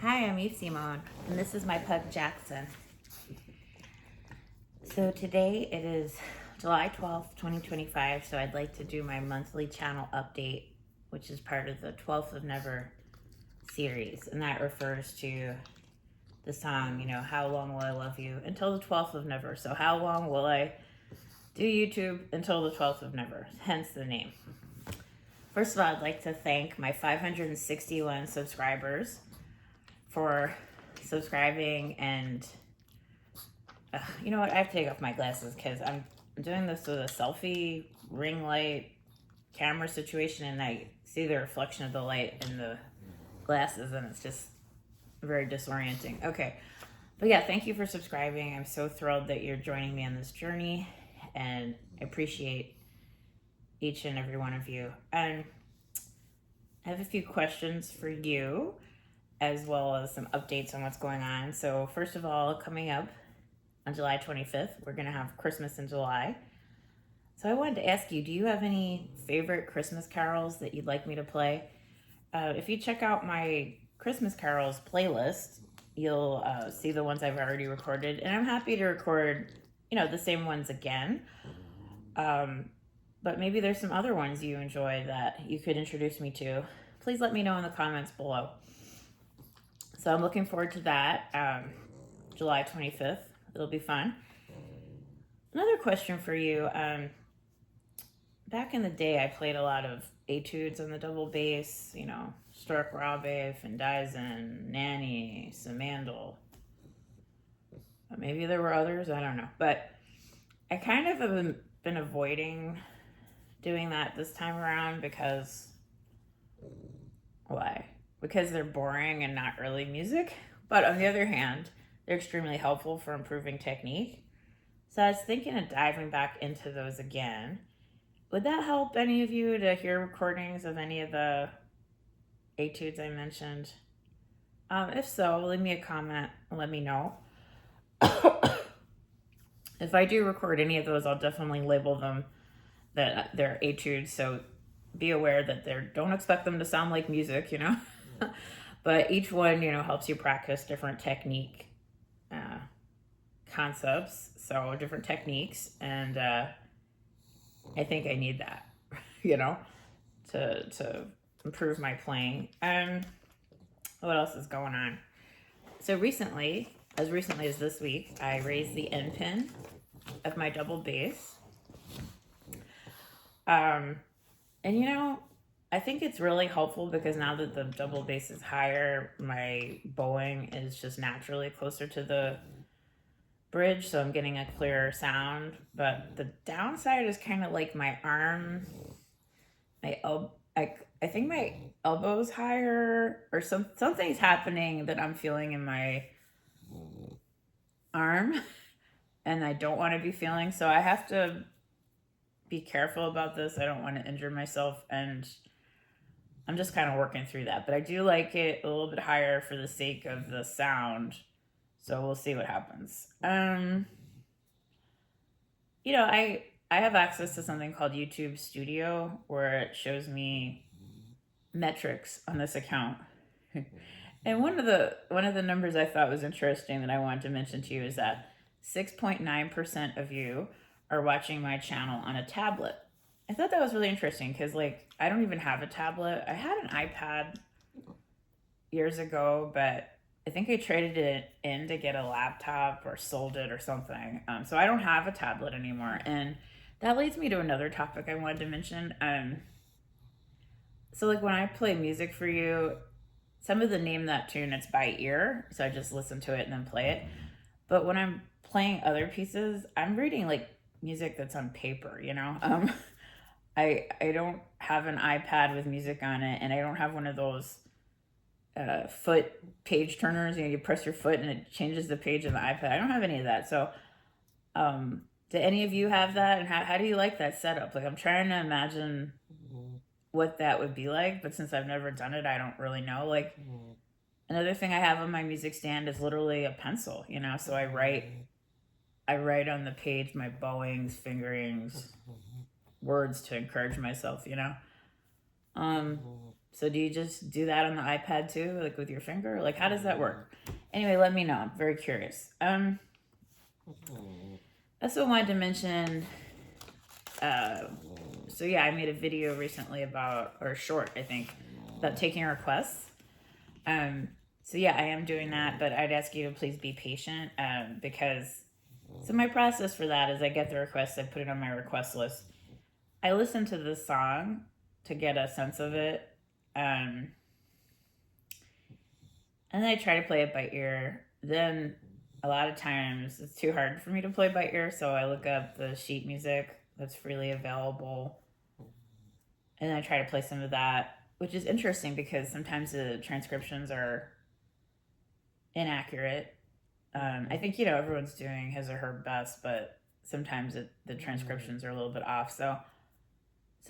Hi, I'm Eve Simone, and this is my pug Jackson. So today it is July 12th, 2025, so I'd like to do my monthly channel update, which is part of the 12th of Never series, and that refers to the song, How Long Will I Love You Until the 12th of Never. So how long will I do YouTube until the 12th of Never, hence the name. First of all, I'd like to thank my 561 subscribers for subscribing, and you know what, I have to take off my glasses because I'm doing this with a selfie ring light camera situation, and I see the reflection of the light in the glasses, and it's just very disorienting. Okay, but yeah, thank you for subscribing. I'm so thrilled that you're joining me on this journey, and I appreciate each and every one of you. And I have a few questions for you, as well as some updates on what's going on. So first of all, coming up on July 25th, we're going to have Christmas in July. So I wanted to ask you, do you have any favorite Christmas carols that you'd like me to play? If you check out my Christmas carols playlist, you'll see the ones I've already recorded. And I'm happy to record, the same ones again. But maybe there's some other ones you enjoy that you could introduce me to. Please let me know in the comments below. So I'm looking forward to that. July 25th. It'll be fun. Another question for you. Back in the day, I played a lot of etudes on the double bass, Stork Rabe, Findyson, Nanny, Samandel. Maybe there were others, I don't know. But I kind of have been avoiding doing that this time around because, why? Because they're boring and not really music. But on the other hand, they're extremely helpful for improving technique. So I was thinking of diving back into those again. Would that help any of you to hear recordings of any of the etudes I mentioned? If so, leave me a comment and let me know. If I do record any of those, I'll definitely label them that they're etudes. So be aware that don't expect them to sound like music, But each one, helps you practice different technique concepts, so different techniques, and I think I need that, to improve my playing. What else is going on? So recently as this week, I raised the end pin of my double bass. And I think it's really helpful because now that the double bass is higher, my bowing is just naturally closer to the bridge, so I'm getting a clearer sound. But the downside is kind of like my arm, I think my elbow's higher, or something's happening that I'm feeling in my arm and I don't want to be feeling, so I have to be careful about this. I don't want to injure myself, and I'm just kind of working through that. But I do like it a little bit higher for the sake of the sound, so we'll see what happens. I have access to something called YouTube Studio, where it shows me metrics on this account. And one of the numbers I thought was interesting that I wanted to mention to you is that 6.9% of you are watching my channel on a tablet. I thought that was really interesting because, I don't even have a tablet. I had an iPad years ago, but I think I traded it in to get a laptop or sold it or something. So I don't have a tablet anymore. And that leads me to another topic I wanted to mention. So when I play music for you, some of the name that tune, it's by ear. So I just listen to it and then play it. But when I'm playing other pieces, I'm reading music that's on paper, I don't have an iPad with music on it, and I don't have one of those foot page turners. You press your foot and it changes the page of the iPad. I don't have any of that. So, do any of you have that? And how do you like that setup? I'm trying to imagine what that would be like, but since I've never done it, I don't really know. Another thing I have on my music stand is literally a pencil, so I write on the page my bowings, fingerings, words to encourage myself, So do you just do that on the iPad too, like with your finger? Like, how does that work? Anyway, let me know. I'm very curious. Also wanted to mention, so yeah, I made a video recently about, or short, I think, about taking requests. So yeah, I am doing that, but I'd ask you to please be patient, because, so my process for that is I get the request, I put it on my request list. I listen to the song to get a sense of it. And then I try to play it by ear. Then a lot of times it's too hard for me to play by ear, so I look up the sheet music that's freely available. And I try to play some of that, which is interesting because sometimes the transcriptions are inaccurate. I think, everyone's doing his or her best, but sometimes the transcriptions are a little bit off. So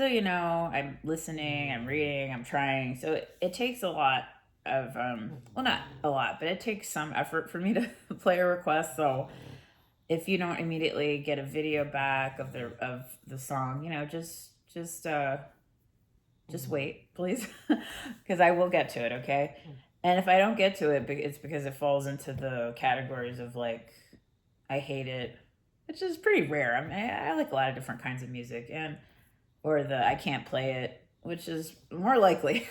I'm listening, I'm reading, I'm trying. So it takes a lot of, well, not a lot, but it takes some effort for me to play a request. So if you don't immediately get a video back of the song, just wait, please, because I will get to it, okay? And if I don't get to it, it's because it falls into the categories of, like, I hate it, which is pretty rare. I mean, I like a lot of different kinds of music, or the I can't play it, which is more likely.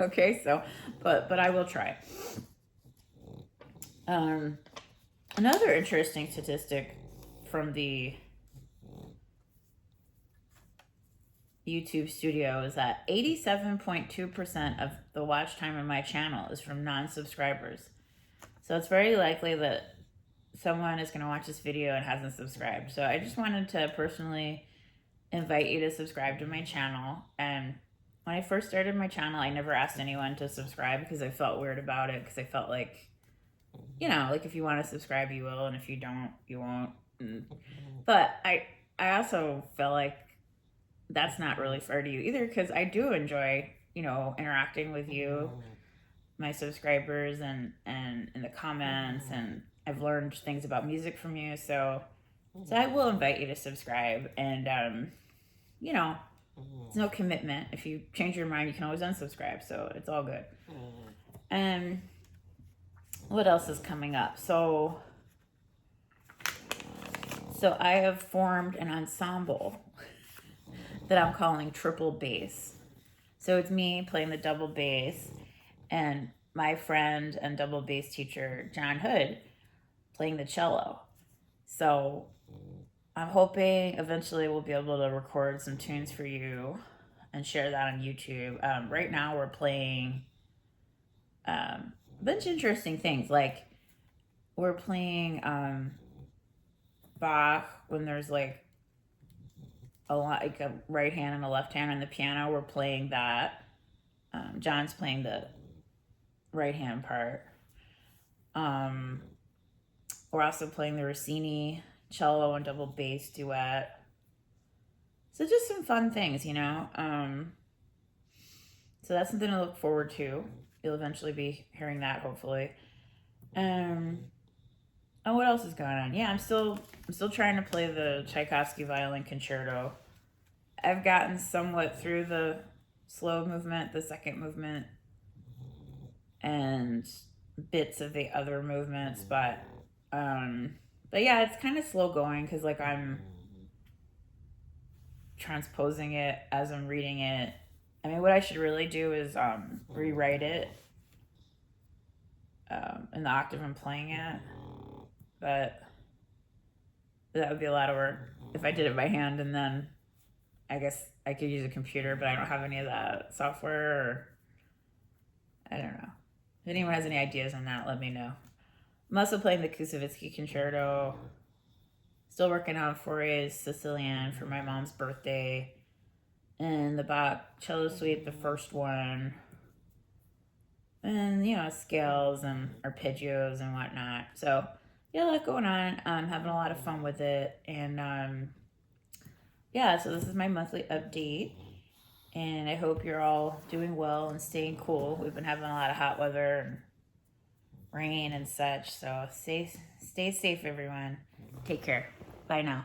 Okay, so, but I will try. Another interesting statistic from the YouTube studio is that 87.2% of the watch time on my channel is from non-subscribers. So it's very likely that someone is going to watch this video and hasn't subscribed. So I just wanted to personally invite you to subscribe to my channel. And when I first started my channel, I never asked anyone to subscribe because I felt weird about it, because I felt like, like if you want to subscribe, you will, and if you don't, you won't. But I also felt like that's not really fair to you either, because I do enjoy, interacting with you, my subscribers, and in the comments, and I've learned things about music from you. So I will invite you to subscribe, and it's no commitment. If you change your mind, you can always unsubscribe, so it's all good. And what else is coming up? So I have formed an ensemble that I'm calling Triple Bass. So it's me playing the double bass, and my friend and double bass teacher, John Hood, playing the cello. So I'm hoping eventually we'll be able to record some tunes for you and share that on YouTube. Right now we're playing a bunch of interesting things. Like, we're playing Bach when there's like a right hand and a left hand on the piano. We're playing that. John's playing the right hand part. We're also playing the Rossini cello and double bass duet. So just some fun things, So that's something to look forward to. You'll eventually be hearing that, hopefully. And what else is going on? Yeah, I'm still trying to play the Tchaikovsky violin concerto. I've gotten somewhat through the slow movement, the second movement, and bits of the other movements, but yeah, it's kind of slow going because, like, I'm transposing it as I'm reading it. I mean, what I should really do is rewrite it in the octave I'm playing at, but that would be a lot of work if I did it by hand, and then I guess I could use a computer, but I don't have any of that software, or I don't know. If anyone has any ideas on that, let me know. I'm also playing the Koussevitzky concerto. Still working on Fauré's Sicilian for my mom's birthday. And the Bach cello suite, the first one. And, scales and arpeggios and whatnot. So, yeah, a lot going on. I'm having a lot of fun with it. And, yeah, so this is my monthly update. And I hope you're all doing well and staying cool. We've been having a lot of hot weather and rain and such. So stay safe, everyone. Take care. Bye now.